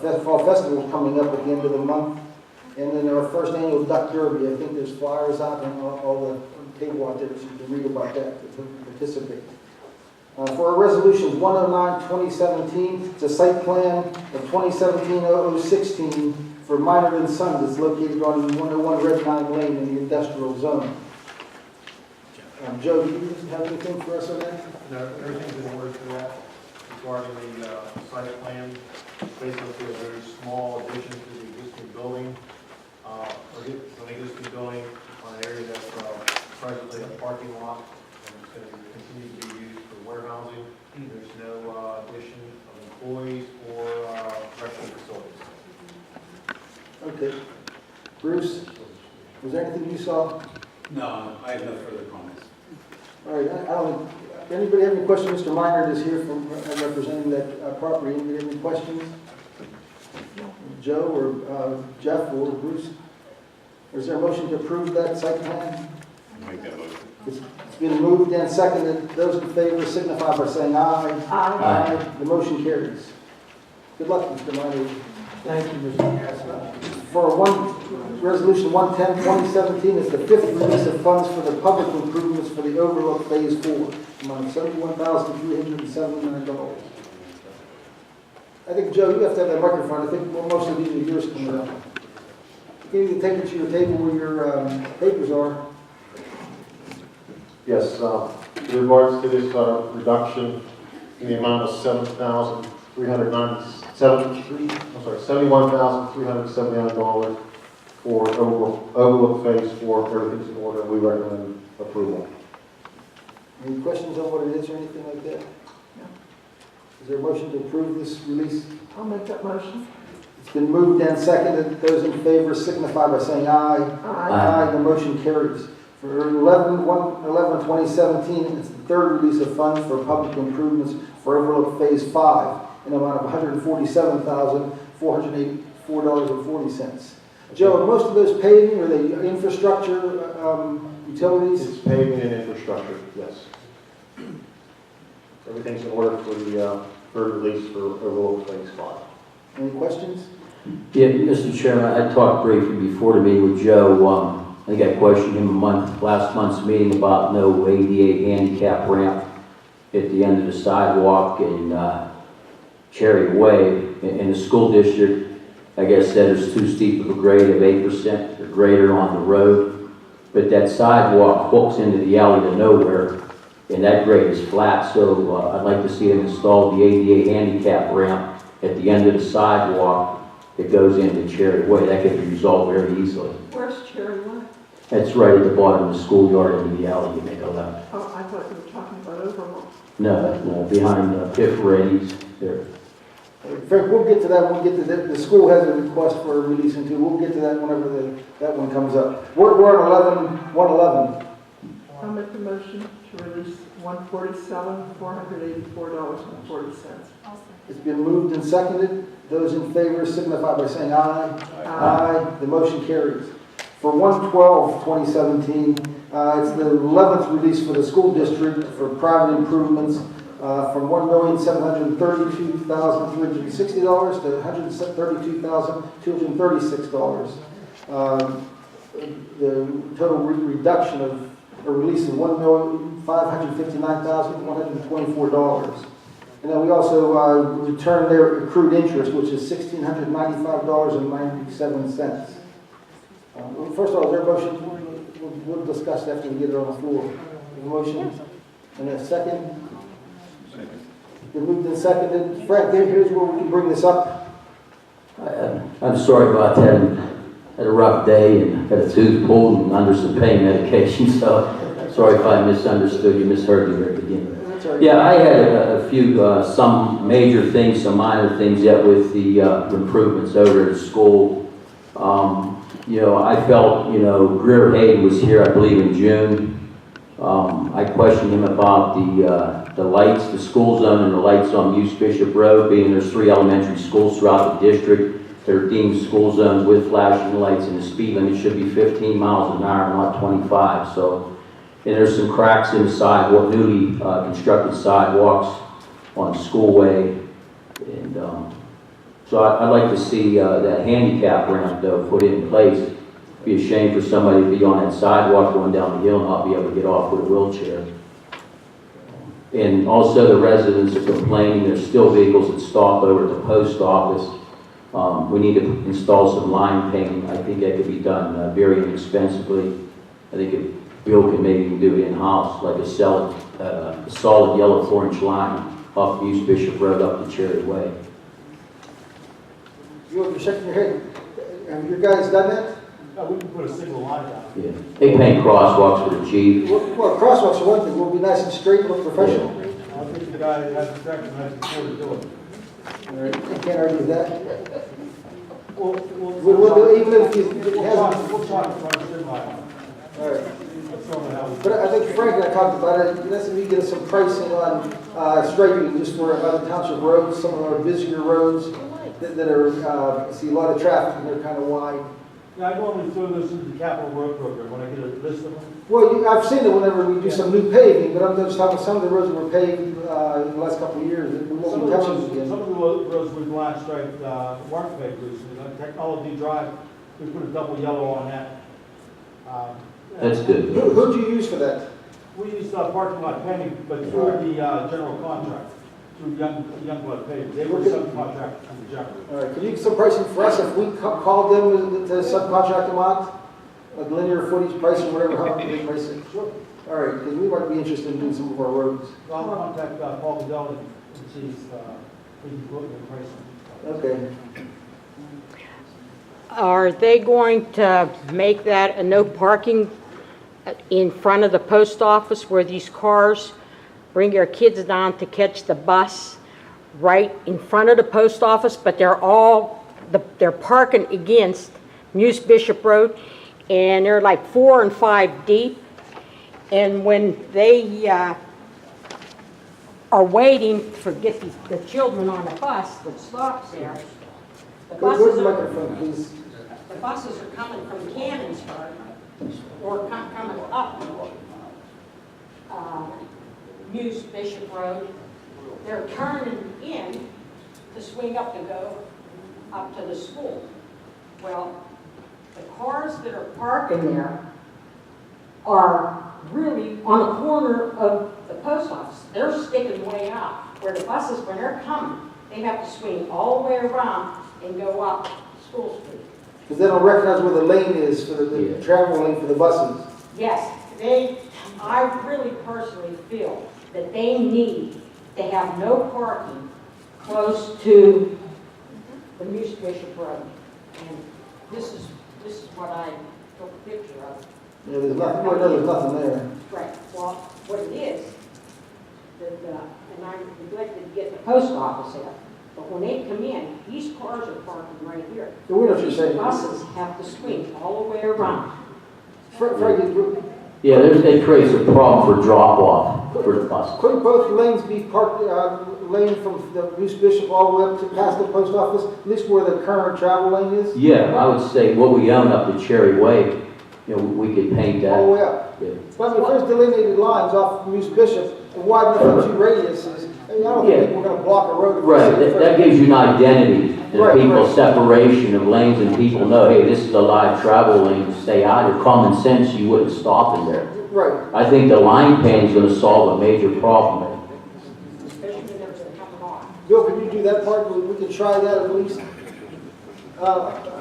Fall Festival is coming up at the end of the month. And then our first annual Duck Derby. I think there's flyers out and all the table out there, so you can read about that to participate. For our resolutions 109-2017, it's a site plan of 2017-0016 for Minor and Sons. It's located on 101 Red Nine Lane in the industrial zone. Joe, do you have anything for us on that? No, everything's in order for that. Regarding the site plan, basically a very small addition to the existing building, or an existing building on an area that's presently a parking lot, and it's going to continue to be used for warehousing. There's no addition of employees or restaurant facilities. Okay. Bruce, was there anything you saw? No, I have no further comments. All right. Anybody have any questions? Mr. Minard is here from representing that property. Anybody have any questions? Joe or Jeff or Bruce? Or is there a motion to approve that site plan? Make that motion. It's been moved and seconded. Those in favor signify by saying aye. Aye. Aye. The motion carries. Good luck, Mr. Minard. Thank you, Mr. For Resolution 110-2017, it's the fifth release of funds for the public improvements for the Overlook Phase 4, amount of $71,379. I think, Joe, you have to have that microphone. I think most of these are yours coming up. You can take it to your table where your papers are. Yes, in regards to this reduction in the amount of $71,379 for Overlook Phase 4, everything's in order, we recommend approval. Any questions on what it is or anything like that? No. Is there a motion to approve this release? I'll make that motion. It's been moved and seconded. Those in favor signify by saying aye. Aye. Aye. The motion carries. For 11-2017, it's the third release of funds for public improvements for Overlook Phase 5 in an amount of $147,484.40. Joe, are most of those paving, or are they infrastructure, utilities? It's paving and infrastructure, yes. Everything's in order for the third release for Overlook Phase 5. Any questions? Yeah, Mr. Chairman, I talked briefly before the meeting with Joe. I think I questioned him last month's meeting about no ADA handicap ramp at the end of the sidewalk in Cherry Way. In the school district, I guess said there's too steep of a grade of 8% or greater on the road. But that sidewalk hooks into the alley to nowhere, and that grade is flat. So I'd like to see them install the ADA handicap ramp at the end of the sidewalk that goes into Cherry Way. That could be resolved very easily. Where's Cherry Way? That's right at the bottom of the schoolyard into the alley. You make a left. Oh, I thought you were talking about Overlook. No, behind the Piff Reddy's there. Frank, we'll get to that when we get to that. The school has a request for a release into. We'll get to that whenever that one comes up. We're on 111. I'll make the motion to release $147,484.40. It's been moved and seconded. Those in favor signify by saying aye. Aye. The motion carries. For 112-2017, it's the 11th release for the school district for private improvements from $1,732,360 to $132,236. The total reduction of a release of $1,559,124. And then we also return their accrued interest, which is $1,695.97. First of all, is there a motion? We'll discuss after we get it on the floor. A motion and a second. Been moved and seconded. Frank, here's where we can bring this up. I'm sorry about that. I had a rough day and had a tooth pulled and under some pain medication. So sorry if I misunderstood you, misheard you at the beginning. Yeah, I had a few, some major things, some minor things yet with the improvements over at the school. You know, I felt, Greer Hayden was here, I believe, in June. I questioned him about the lights, the school zone and the lights on Muse Bishop Road, being there's 3 elementary schools throughout the district. They're deemed school zones with flashing lights, and the speed limit should be 15 miles an hour, not 25. So, and there's some cracks in the sidewalk, newly constructed sidewalks on Schoolway, and so So I'd like to see that handicap ramp though put in place. Be a shame for somebody to be on that sidewalk going down the hill and not be able to get off with a wheelchair. And also the residents are complaining there's still vehicles that stop over at the post office. We need to install some line painting. I think that could be done very inexpensively. I think if Bill can maybe do it in-house, like a solid yellow 4-inch line off Muse Bishop Road up to Cherry Way. You're shaking your head. Have you guys done that? We can put a single line down. Yeah. They paint crosswalks for the chief. Well, crosswalks are one thing, we'll be nice and straight, look professional. I think the guy that has the section has the floor to do it. All right, I can't argue with that. We'll We'll do, even if he hasn't. We'll try to run a single line. All right. Let's show them how we. But I think Frank and I talked about it, let's see if we get some pricing on striping just for other township roads, some of our busier roads that are, see a lot of traffic and they're kind of wide. Yeah, I normally throw this into the capital road program when I get a list of them. Well, I've seen it whenever we do some new paving, but I'm just talking some of the roads that were paved in the last couple of years, that we Some won't of be the touching roads, again. some of the roads we've line striped weren't paved recently. Like Technology Drive, we put a double yellow on that. That's good. Who'd you use for that? We used parking lot paving, but through the general contract, through Youngblood Paving. They were subcontract from the general. All right, can you get some pricing for us if we called them to subcontract them out? Like linear footage price or whatever, how they price it? Sure. All right, because we might be interested in doing some of our roads. I'll contact Paul Goodell and see if we can quote the pricing. Okay. Are they going to make that a no parking in front of the post office where these cars bring their kids down to catch the bus right in front of the post office, but they're parking against Muse Bishop Road, and they're like 4 and 5 deep, and when they are waiting to get the children on the bus that stops there, the Go to buses the are... microphone, please. The buses are coming from Cannonsburg or coming up Muse Bishop Road. They're turning in to swing up to go up to the school. Well, the cars that are parking there are really on the corner of the post office. They're sticking way out. Where the buses, when they're coming, they have to swing all the way around and go up School Street. Because they don't recognize where the lane is for the travel lane for the buses. Yes, I really personally feel that they need to have no parking close to the Muse Bishop Road. And this is what I took a picture of. Yeah, there's nothing, well, no, there's nothing there. Right, well, what it is, and I neglected to get the post office out, but when they come in, these cars are parking right here. So we know what you're These saying. buses have to swing all the way around. Frank, Yeah, it creates a problem for drop-off for the bus. couldn't both lanes be parked, lane from the Muse Bishop all the way up to past the post office, at least where the current travel lane is? Yeah, I would say what we own up to Cherry Way, we could paint that. All the way up. Yeah. But I mean, if there's delineated lines off Muse Bishop, and wide enough for 2 radiuses, I mean, I don't think we're gonna block a road. if Right, we're that gives you an identity, and Right, people right. separation of lanes, and people know, hey, this is a live travel lane, stay out of common sense, you wouldn't stop in there. Right. I think the line painting is gonna solve a major problem. Especially when there's a coming on. Bill, can you do that part? We can try that at least.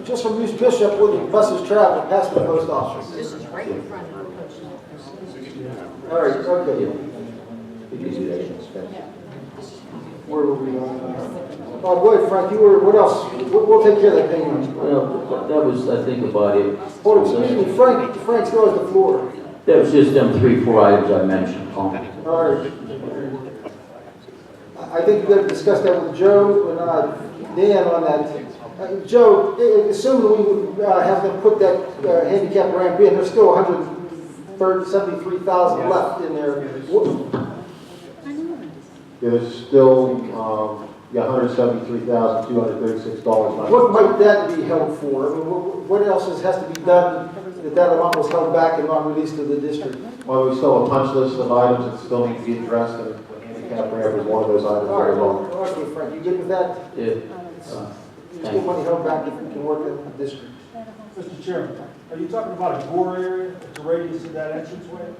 Just from Muse Bishop, where the buses travel, past the post office. This is right in front of the post office. All right, okay. We could do that inspection. Where were we on? Oh, go ahead, Frank, what else? We'll take care of that payment. Well, that was, I think about it. Oh, excuse me, Frank still has the floor. That was just them 3-4 items I mentioned. All right. I think you better discuss that with Joe and Dan on that. Joe, assuming we would have them put that handicap ramp in, there's still 173,000 left in there. Yeah, there's still, $173,236. What might that be held for? I mean, what else has to be done that amount was held back and not released to the district? Well, we still have a punch list of items that still need to be addressed, and the handicap ramp is one of those items. All right, well, okay, Frank, you good with that? Yeah. There's still money held back if we can work in the district. Mr. Chairman, are you talking about a door area, the radius of that entranceway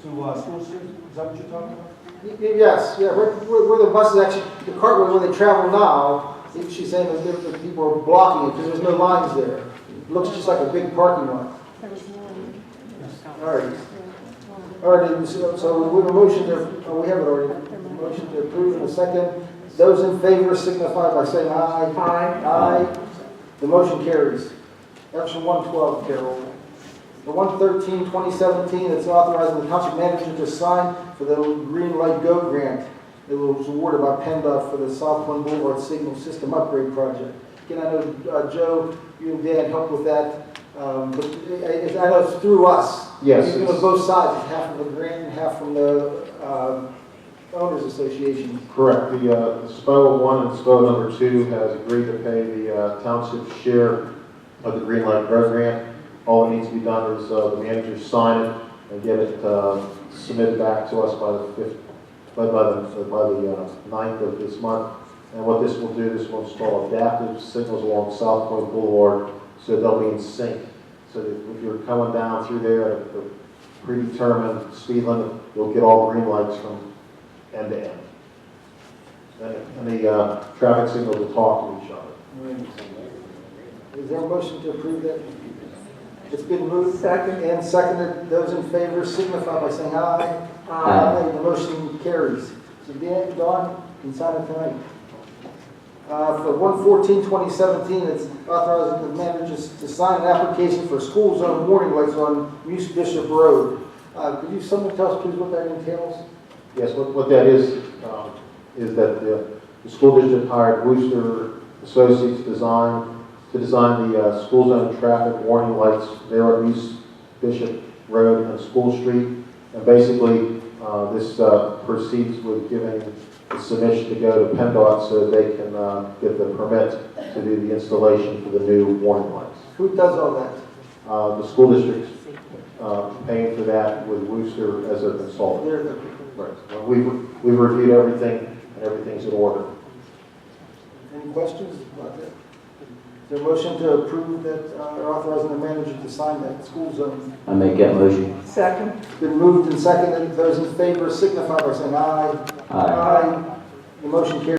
to School Street? Is that what you're talking about? Yes, yeah, where the buses actually, the cartway where they travel now, she's saying that people are blocking it because there's no lines there. It looks just like a big parking lot. All right. All right, so we have a motion to, oh, we have it already. Motion to approve in a second. Those in favor signify by saying aye. Aye. Aye. The motion carries. Action 112, Carol. The 113-2017, it's authorizing the township manager to sign for the Green Light Go grant. It was awarded by PennDOT for the South Point Boulevard Signal System Upgrade Project. Again, I know, Joe, you and Dan helped with that, but I know it's through us. Yes, It's on both sides, it's half from the grant and half from the Owners Association. Correct. The SPO 1 and SPO number 2 has agreed to pay the township share of the Green Light Road grant. All that needs to be done is the manager sign it and get it submitted back to us by the 9th of this month. And what this will do, this will install adaptive signals along South Point Boulevard so they'll be in sync. So that if you're coming down through there at the predetermined speed limit, you'll get all green lights from end to end. And the traffic signals will talk to each other. Is there a motion to approve that? It's been moved Second. and seconded. Those in favor signify by saying aye. Aye. The motion carries. So Dan, Dawn, you can sign it tonight. For 114-2017, it's authorizing the manager to sign an application for school zone warning lights on Muse Bishop Road. Could you someone tell us please what that entails? Yes, what that is that the school district hired Wooster Associates to design the school zone traffic warning lights there at Muse Bishop Road and School Street. And basically, this proceeds with giving the submission to go to PennDOT so they can get the permit to do the installation for the new warning lights. Who does all that? The school district's paying for that with Wooster as their consultant. They're the- Right. We've reviewed everything, and everything's in order. Any questions about that? Is there a motion to approve that, authorizing the manager to sign that school zone? I make that motion. Second. It's been moved and seconded. Those in favor signify by saying aye. Aye. The motion carries.